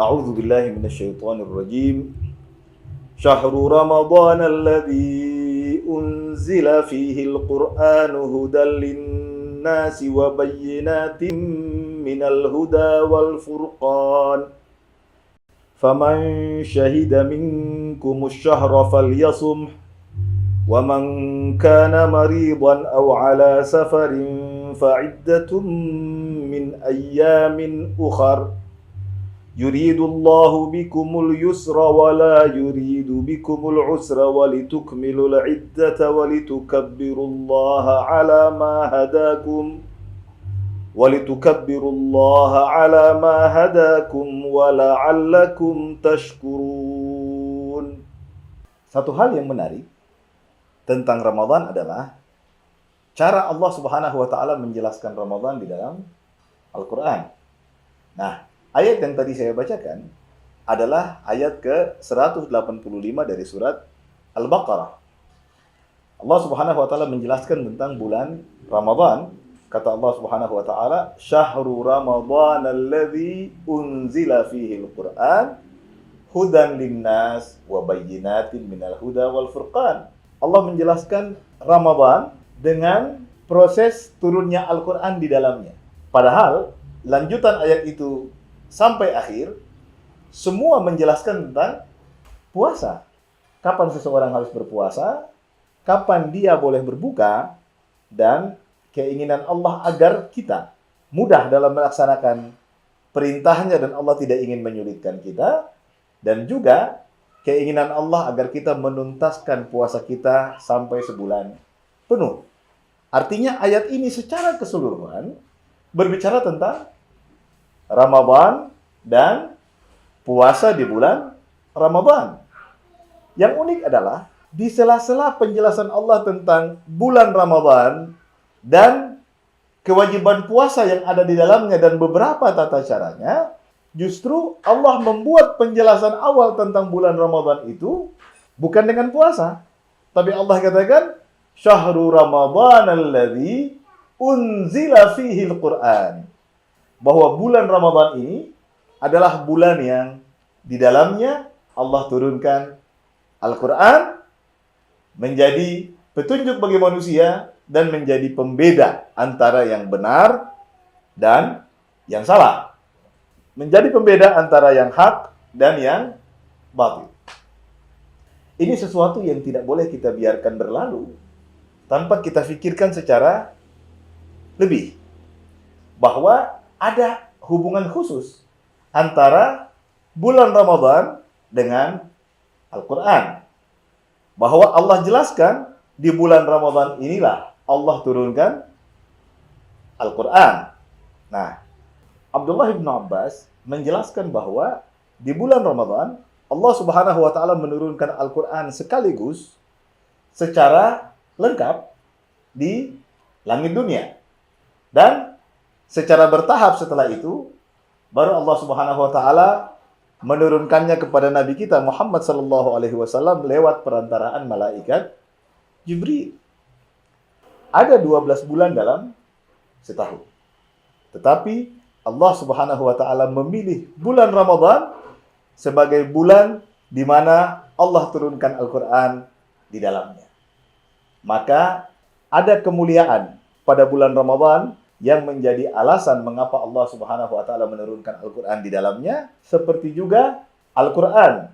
A'udzu billahi minasyaitonir rajim. Syahrul Ramadan alladzi unzila fihi al-Qur'anu hudan lin-nasi wa bayyinatin minal huda wal furqan. Faman syahida minkumus syahra falyasum wa man kana maridan aw ala safarin fa'iddatun min ayyamin ukhar. Yuridullahu bikumul yusra wa la yuridu bikumul usra wa litukmilul iddata wa litukabbirullaha ala ma hadakum wa la'allakum tashkurun. Satu hal yang menarik tentang Ramadan adalah cara Allah Subhanahu wa taala menjelaskan Ramadan di dalam Al-Qur'an. Nah, ayat yang tadi saya bacakan adalah ayat ke-185 dari surat Al-Baqarah. Allah Subhanahu wa taala menjelaskan tentang bulan Ramadan. Kata Allah Subhanahu wa taala, "Syahrul Ramadan alladzi unzila fihi al-Qur'an hudan linnas wa bayyinatin minal huda wal furqan." Allah menjelaskan Ramadan dengan proses turunnya Al-Qur'an di dalamnya. Padahal lanjutan ayat itu sampai akhir, semua menjelaskan tentang puasa. Kapan seseorang harus berpuasa, kapan dia boleh berbuka, dan keinginan Allah agar kita mudah dalam melaksanakan perintahnya dan Allah tidak ingin menyulitkan kita, dan juga keinginan Allah agar kita menuntaskan puasa kita sampai sebulan penuh. Artinya ayat ini secara keseluruhan berbicara tentang Ramadan dan puasa di bulan Ramadan. Yang unik adalah di sela-sela penjelasan Allah tentang bulan Ramadan dan kewajiban puasa yang ada di dalamnya dan beberapa tata caranya, justru Allah membuat penjelasan awal tentang bulan Ramadan itu bukan dengan puasa, tapi Allah katakan Syahrul Ramadan alladzi unzila fihi al-Qur'an. Bahwa bulan Ramadan ini adalah bulan yang di dalamnya Allah turunkan Al-Quran menjadi petunjuk bagi manusia dan menjadi pembeda antara yang benar dan yang salah. Menjadi pembeda antara yang hak dan yang batil. Ini sesuatu yang tidak boleh kita biarkan berlalu tanpa kita fikirkan secara lebih. Bahwa ada hubungan khusus antara bulan Ramadan dengan Al-Quran. Bahwa Allah jelaskan di bulan Ramadan inilah Allah turunkan Al-Quran. Nah, Abdullah bin Abbas menjelaskan bahwa di bulan Ramadan Allah Subhanahu wa taala menurunkan Al-Quran sekaligus secara lengkap di langit dunia. Dan secara bertahap setelah itu baru Allah Subhanahu wa taala menurunkannya kepada Nabi kita Muhammad sallallahu alaihi wasallam lewat perantaraan malaikat Jibril. Ada 12 bulan dalam setahun. Tetapi Allah Subhanahu wa taala memilih bulan Ramadan sebagai bulan di mana Allah turunkan Al-Qur'an di dalamnya. Maka ada kemuliaan pada bulan Ramadan yang menjadi alasan mengapa Allah Subhanahu wa taala menurunkan Al-Qur'an di dalamnya, seperti juga Al-Qur'an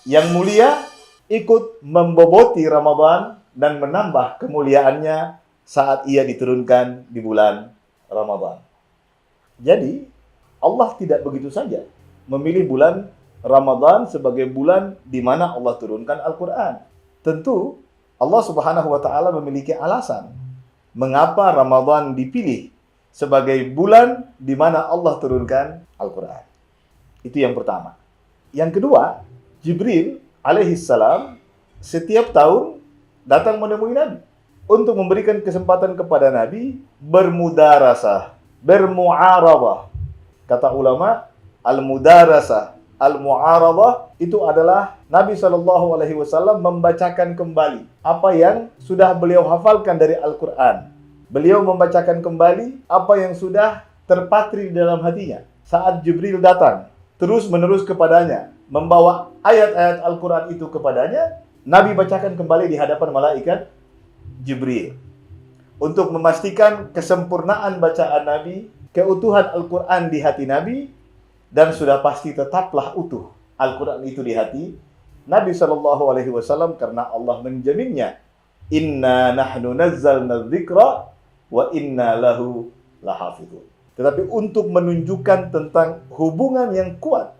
yang mulia ikut memboboti Ramadan dan menambah kemuliaannya saat ia diturunkan di bulan Ramadan. Jadi, Allah tidak begitu saja memilih bulan Ramadan sebagai bulan di mana Allah turunkan Al-Qur'an. Tentu Allah Subhanahu wa taala memiliki alasan mengapa Ramadan dipilih sebagai bulan di mana Allah turunkan Al-Quran. Itu yang pertama. Yang kedua, Jibril alaihissalam setiap tahun datang menemui Nabi untuk memberikan kesempatan kepada Nabi bermudarasah, bermu'aradah. Kata ulama, al-mudarasah, al-mu'aradah itu adalah Nabi SAW membacakan kembali apa yang sudah beliau hafalkan dari Al-Quran. Beliau membacakan kembali apa yang sudah terpatri di dalam hatinya. Saat Jibril datang terus-menerus kepadanya, membawa ayat-ayat Al-Quran itu kepadanya, Nabi bacakan kembali di hadapan malaikat Jibril. Untuk memastikan kesempurnaan bacaan Nabi, keutuhan Al-Quran di hati Nabi, dan sudah pasti tetaplah utuh Al-Quran itu di hati Nabi SAW karena Allah menjaminnya. Inna nahnu nazzalna dzikra wa inna lahu lahafidhun. Tetapi untuk menunjukkan tentang hubungan yang kuat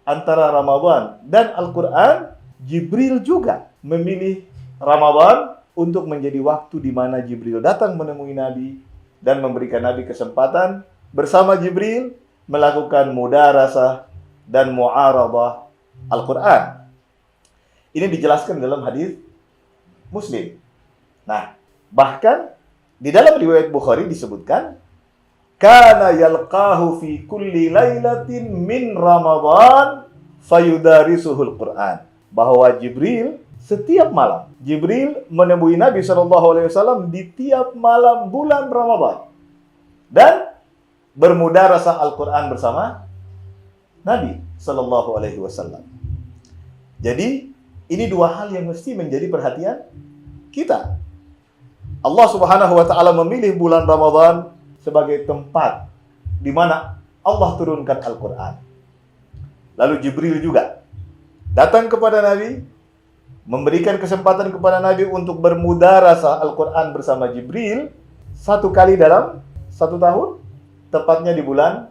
antara Ramadan dan Al-Quran, Jibril juga memilih Ramadan untuk menjadi waktu di mana Jibril datang menemui Nabi dan memberikan Nabi kesempatan bersama Jibril melakukan mudarasah dan mu'aradah Al-Quran. Ini dijelaskan dalam hadis Muslim. Nah, bahkan di dalam riwayat Bukhari disebutkan, kana yalqahu fi kulli lailatin min Ramadan fayudarisuhul Quran. Bahwa Jibril setiap malam, Jibril menemui Nabi SAW di tiap malam bulan Ramadan dan bermudarasah Al-Quran bersama Nabi SAW. Jadi ini dua hal yang mesti menjadi perhatian kita. Allah Subhanahu wa taala memilih bulan Ramadan sebagai tempat di mana Allah turunkan Al-Quran. Lalu Jibril juga datang kepada Nabi, memberikan kesempatan kepada Nabi untuk bermudarasah Al-Quran bersama Jibril 1 kali dalam 1 tahun, tepatnya di bulan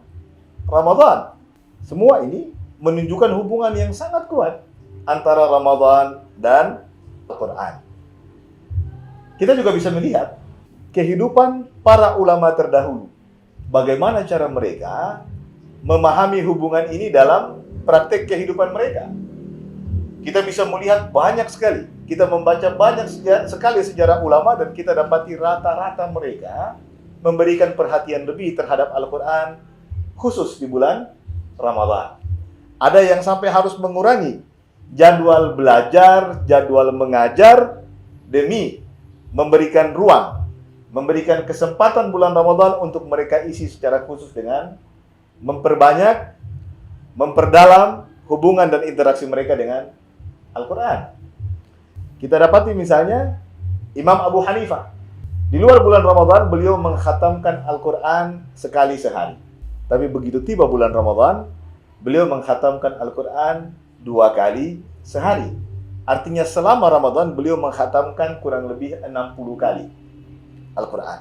Ramadan. Semua ini menunjukkan hubungan yang sangat kuat antara Ramadan dan Al-Quran. Kita juga bisa melihat kehidupan para ulama terdahulu. Bagaimana cara mereka memahami hubungan ini dalam praktek kehidupan mereka. Kita bisa melihat banyak sekali. Kita membaca banyak sekali sejarah ulama dan kita dapati rata-rata mereka memberikan perhatian lebih terhadap Al-Quran khusus di bulan Ramadan. Ada yang sampai harus mengurangi jadwal belajar, jadwal mengajar demi memberikan ruang, memberikan kesempatan bulan Ramadan untuk mereka isi secara khusus dengan memperbanyak, memperdalam hubungan dan interaksi mereka dengan Al-Quran. Kita dapati misalnya Imam Abu Hanifah. Di luar bulan Ramadan beliau mengkhatamkan Al-Quran sekali sehari. Tapi begitu tiba bulan Ramadan, beliau mengkhatamkan Al-Quran 2 kali sehari. Artinya selama Ramadan beliau mengkhatamkan kurang lebih 60 kali Al-Quran.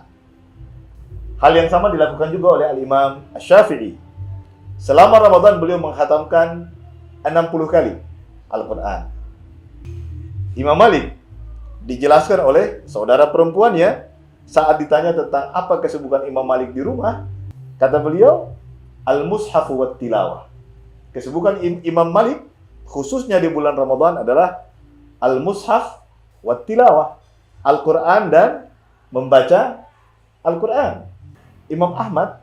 Hal yang sama dilakukan juga oleh Al-Imam Asy-Syafi'i. Selama Ramadan beliau mengkhatamkan 60 kali Al-Quran. Imam Malik dijelaskan oleh saudara perempuannya saat ditanya tentang apa kesibukan Imam Malik di rumah, kata beliau, al-mushafu wat tilawah. Kesibukan Imam Malik khususnya di bulan Ramadan adalah al-mushaf wat tilawah, Al-Quran dan membaca Al-Quran. Imam Ahmad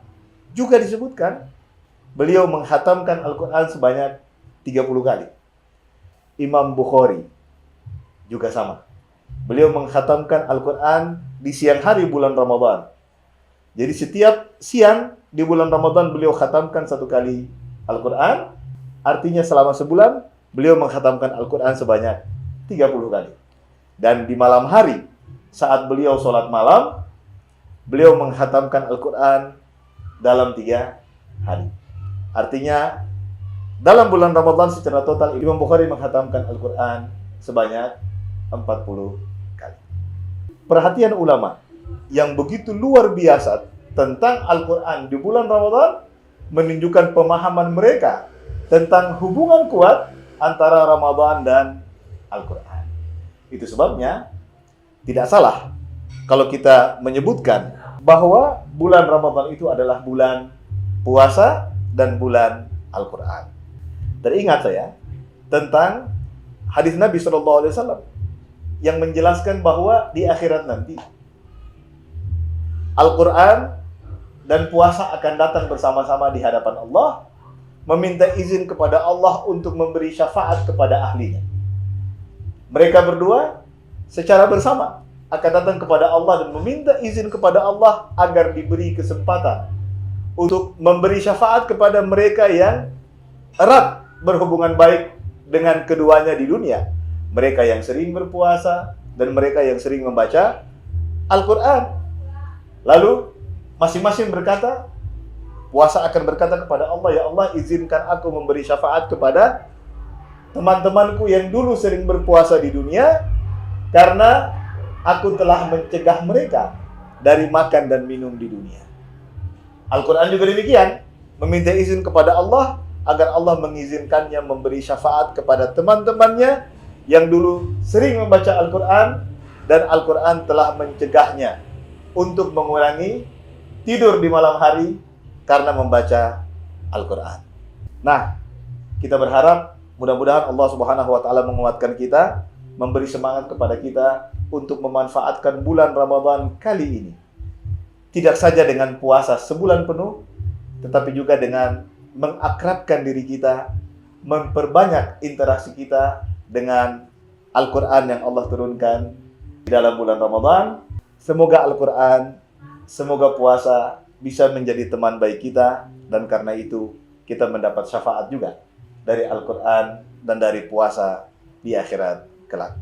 juga disebutkan beliau menghatamkan Al-Quran sebanyak 30 kali. Imam Bukhari juga sama. Beliau menghatamkan Al-Quran di siang hari bulan Ramadan. Jadi setiap siang di bulan Ramadan beliau khatamkan 1 kali Al-Quran. Artinya selama sebulan beliau menghatamkan Al-Quran sebanyak 30 kali. Dan di malam hari saat beliau sholat malam, beliau menghatamkan Al-Quran dalam 3 hari. Artinya dalam bulan Ramadan secara total Imam Bukhari menghatamkan Al-Quran sebanyak 40 kali. Perhatian ulama yang begitu luar biasa tentang Al-Quran di bulan Ramadan menunjukkan pemahaman mereka tentang hubungan kuat antara Ramadan dan Al-Quran. Itu sebabnya tidak salah kalau kita menyebutkan bahwa bulan Ramadan itu adalah bulan puasa dan bulan Al-Quran. Teringat saya tentang hadis Nabi SAW yang menjelaskan bahwa di akhirat nanti Al-Quran dan puasa akan datang bersama-sama di hadapan Allah, meminta izin kepada Allah untuk memberi syafaat kepada ahlinya. Mereka berdua secara bersama akan datang kepada Allah dan meminta izin kepada Allah agar diberi kesempatan untuk memberi syafaat kepada mereka yang erat berhubungan baik dengan keduanya di dunia. Mereka yang sering berpuasa dan mereka yang sering membaca Al-Quran. Lalu masing-masing berkata, puasa akan berkata kepada Allah, ya Allah, izinkan aku memberi syafaat kepada teman-temanku yang dulu sering berpuasa di dunia, karena aku telah mencegah mereka dari makan dan minum di dunia. Al-Quran juga demikian, meminta izin kepada Allah agar Allah mengizinkannya memberi syafaat kepada teman-temannya yang dulu sering membaca Al-Quran, dan Al-Quran telah mencegahnya untuk mengurangi tidur di malam hari karena membaca Al-Quran. Nah, kita berharap mudah-mudahan Allah Subhanahu wa Ta'ala menguatkan kita, memberi semangat kepada kita untuk memanfaatkan bulan Ramadan kali ini. Tidak saja dengan puasa sebulan penuh, tetapi juga dengan mengakrabkan diri kita, memperbanyak interaksi kita dengan Al-Quran yang Allah turunkan di dalam bulan Ramadan. Semoga Al-Quran, semoga puasa bisa menjadi teman baik kita, dan karena itu kita mendapat syafaat juga dari Al-Quran dan dari puasa di akhirat kelak.